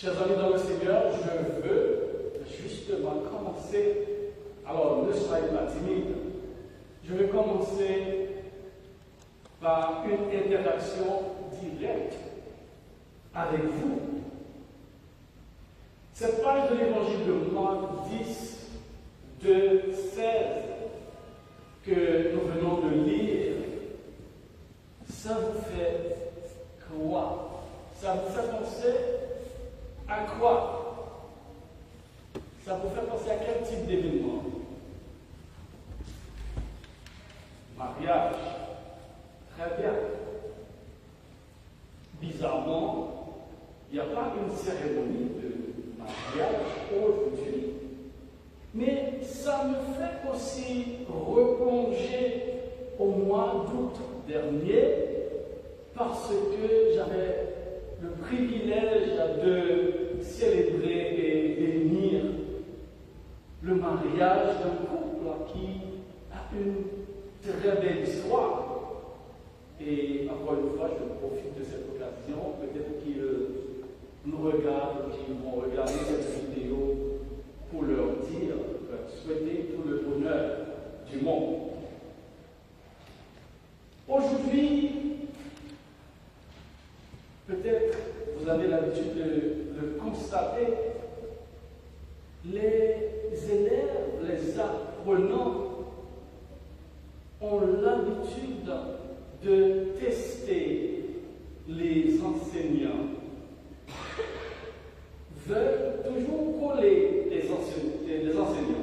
Chers amis dans le Seigneur, je veux justement commencer, alors ne soyez pas timides, je vais commencer par une interaction directe avec vous. Cette page de l'évangile de Marc 10, de 16, que nous venons de lire, ça vous fait quoi? Ça vous fait penser à quoi? Ça vous fait penser à quel type d'événement? Mariage. Très bien. Bizarrement, il n'y a pas une cérémonie de mariage aujourd'hui. Mais ça me fait aussi replonger au mois d'août dernier parce que j'avais le privilège de célébrer et bénir le mariage d'un couple qui a une très belle histoire. Et encore une fois, je profite de cette occasion, peut-être qu'ils nous regardent, qu'ils vont regarder cette vidéo pour leur dire, souhaiter tout le bonheur du monde. Aujourd'hui, peut-être vous avez l'habitude de le constater, les élèves, les apprenants ont l'habitude de tester les enseignants, veulent toujours coller les enseignants.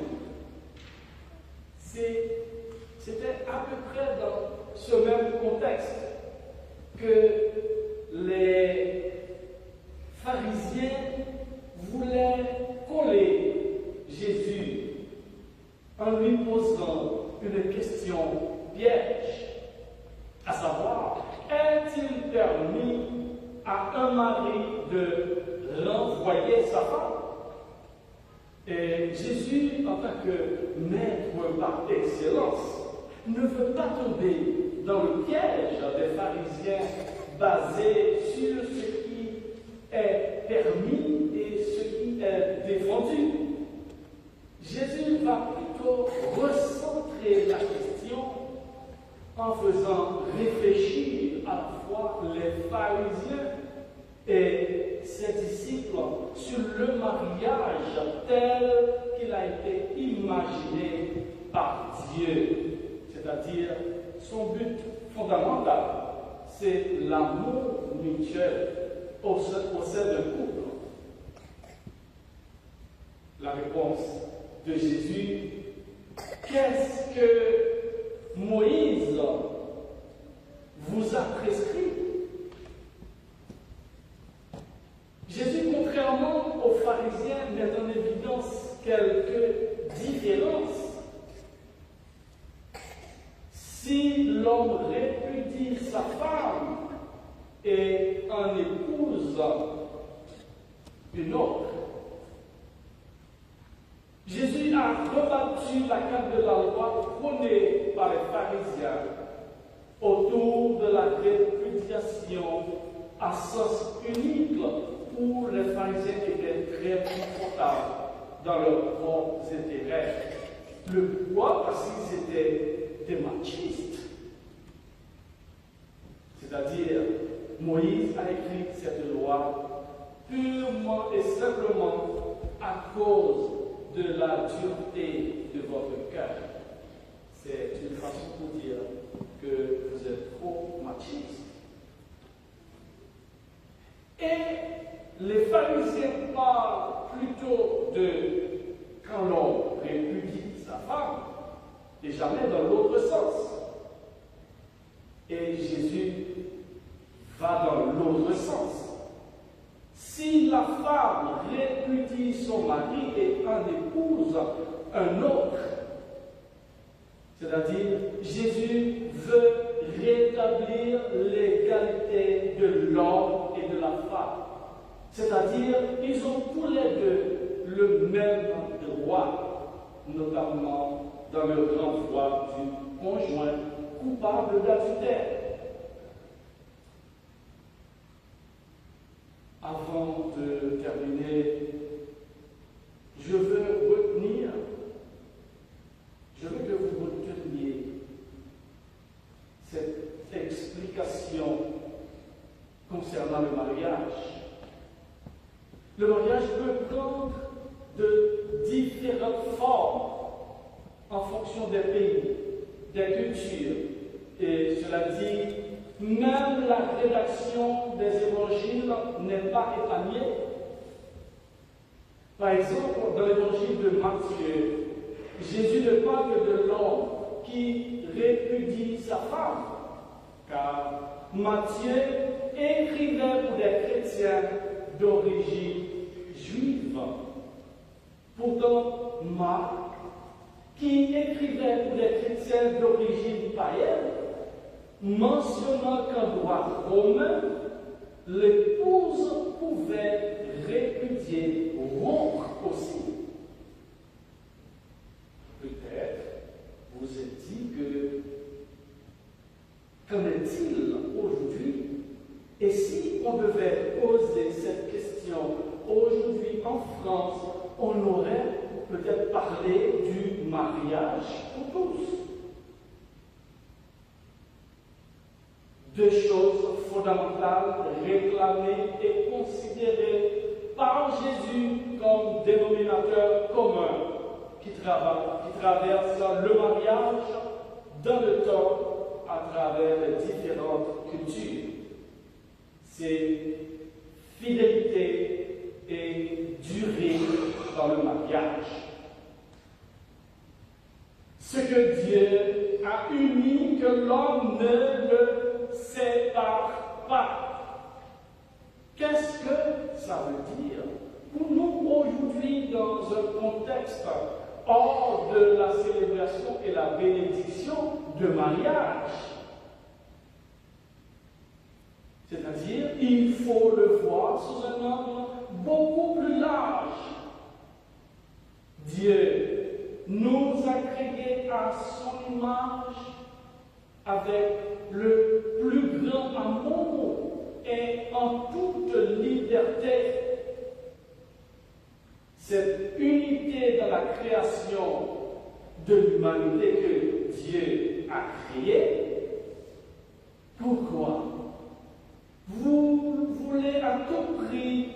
C'était à peu près dans ce même contexte que les pharisiens voulaient coller Jésus en lui posant une question piège, à savoir, est-il permis à un mari de renvoyer sa femme? Et Jésus, en tant que maître par excellence, ne veut pas tomber dans le piège des pharisiens basé sur ce qui est permis et ce qui est défendu. Jésus va plutôt recentrer la question en faisant réfléchir à la fois les pharisiens et ses disciples sur le mariage tel qu'il a été imaginé par Dieu. C'est-à-dire, son but fondamental, c'est l'amour mutuel au sein d'un couple. La réponse de Jésus, qu'est-ce que Moïse vous a prescrit? Jésus, contrairement aux pharisiens, met en évidence quelques différences. Si l'homme répudie sa femme et en épouse une autre, Jésus a rebattu la carte de la loi prônée par les pharisiens autour de la répudiation à sens unique où les pharisiens étaient très confortables dans leurs propres intérêts. Le pourquoi? Parce qu'ils étaient des machistes. C'est-à-dire, Moïse a écrit cette loi purement et simplement à cause de la dureté de votre cœur. C'est une façon pour dire que vous êtes trop machistes. Et les pharisiens parlent plutôt de quand l'homme répudie sa femme, et jamais dans l'autre sens. Et Jésus va dans l'autre sens. Si la femme répudie son mari et en épouse un autre, c'est-à-dire Jésus veut rétablir l'égalité de l'homme et de la femme. C'est-à-dire ils ont tous les deux le même droit, notamment dans le renvoi du conjoint coupable d'adultère. Avant de terminer rédaction concernant le mariage. Le mariage peut prendre de différentes formes en fonction des pays, des cultures. Et cela dit, même la rédaction des évangiles n'est pas épargnée. Par exemple, dans l'évangile de Matthieu, Jésus ne parle que de l'homme qui répudie sa femme, car Matthieu écrivait pour des chrétiens d'origine juive. Pourtant, Marc, qui écrivait pour des chrétiens d'origine païenne, mentionnant qu'en droit romain, l'épouse pouvait répudier, rompre aussi. Peut-être vous êtes dit que qu'en est-il aujourd'hui? Et si on devait poser cette question aujourd'hui en France, on aurait peut-être parlé du mariage pour tous. Deux choses fondamentales réclamées et considérées par Jésus comme dénominateur commun qui traverse le mariage dans le temps à travers les différentes cultures. C'est fidélité et durée dans le mariage. Ce que Dieu a uni, que l'homme ne le sépare pas. Qu'est-ce que ça veut dire pour nous aujourd'hui dans un contexte hors de la célébration et la bénédiction de mariage? C'est-à-dire, il faut le voir sous un angle beaucoup plus large. Dieu nous a créés à son image avec le plus grand amour et en toute liberté. Cette unité dans la création de l'humanité que Dieu a créée, pourquoi vous voulez à tout prix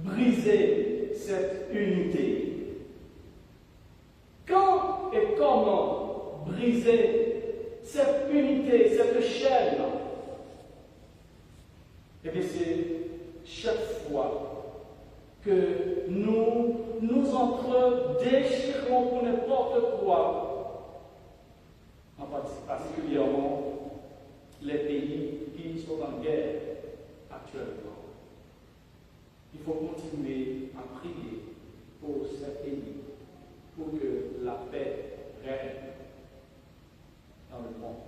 briser cette unité? Quand et comment briser cette unité, cette chaîne? Eh bien, c'est chaque fois que nous nous entre-déchirons pour n'importe quoi, en particulièrement les pays qui sont en guerre actuellement. Il faut continuer à prier pour ces pays, pour que la paix règne dans le monde.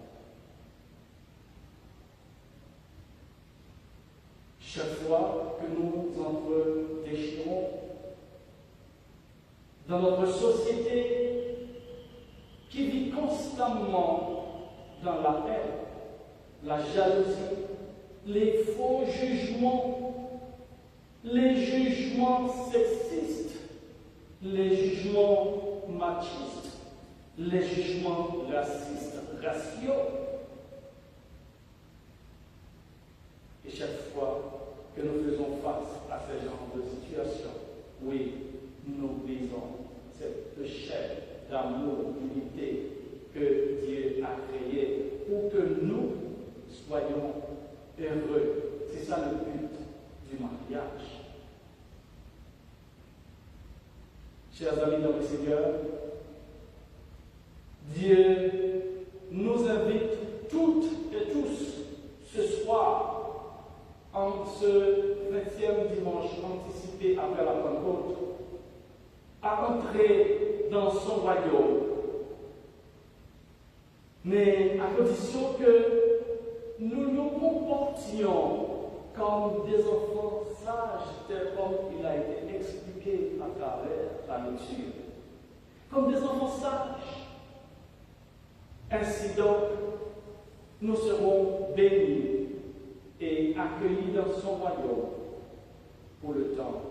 Chaque fois que nous entre-déchirons dans notre société qui vit constamment dans la haine, la jalousie, les faux jugements, les jugements sexistes, les jugements machistes, les jugements racistes, raciaux. Et chaque fois que nous faisons face à ce genre de situation, oui, nous brisons cette chaîne d'amour, d'unité que Dieu a créée pour que nous soyons heureux. C'est ça le but du mariage. Chers amis dans le Seigneur, Dieu nous invite toutes et tous ce soir, en ce 20e dimanche anticipé après la Pentecôte, à entrer dans son royaume. Mais à condition que nous nous comportions comme des enfants sages, tel comme il a été expliqué à travers la lecture. Comme des enfants sages. Ainsi donc, nous serons bénis et accueillis dans son royaume pour le temps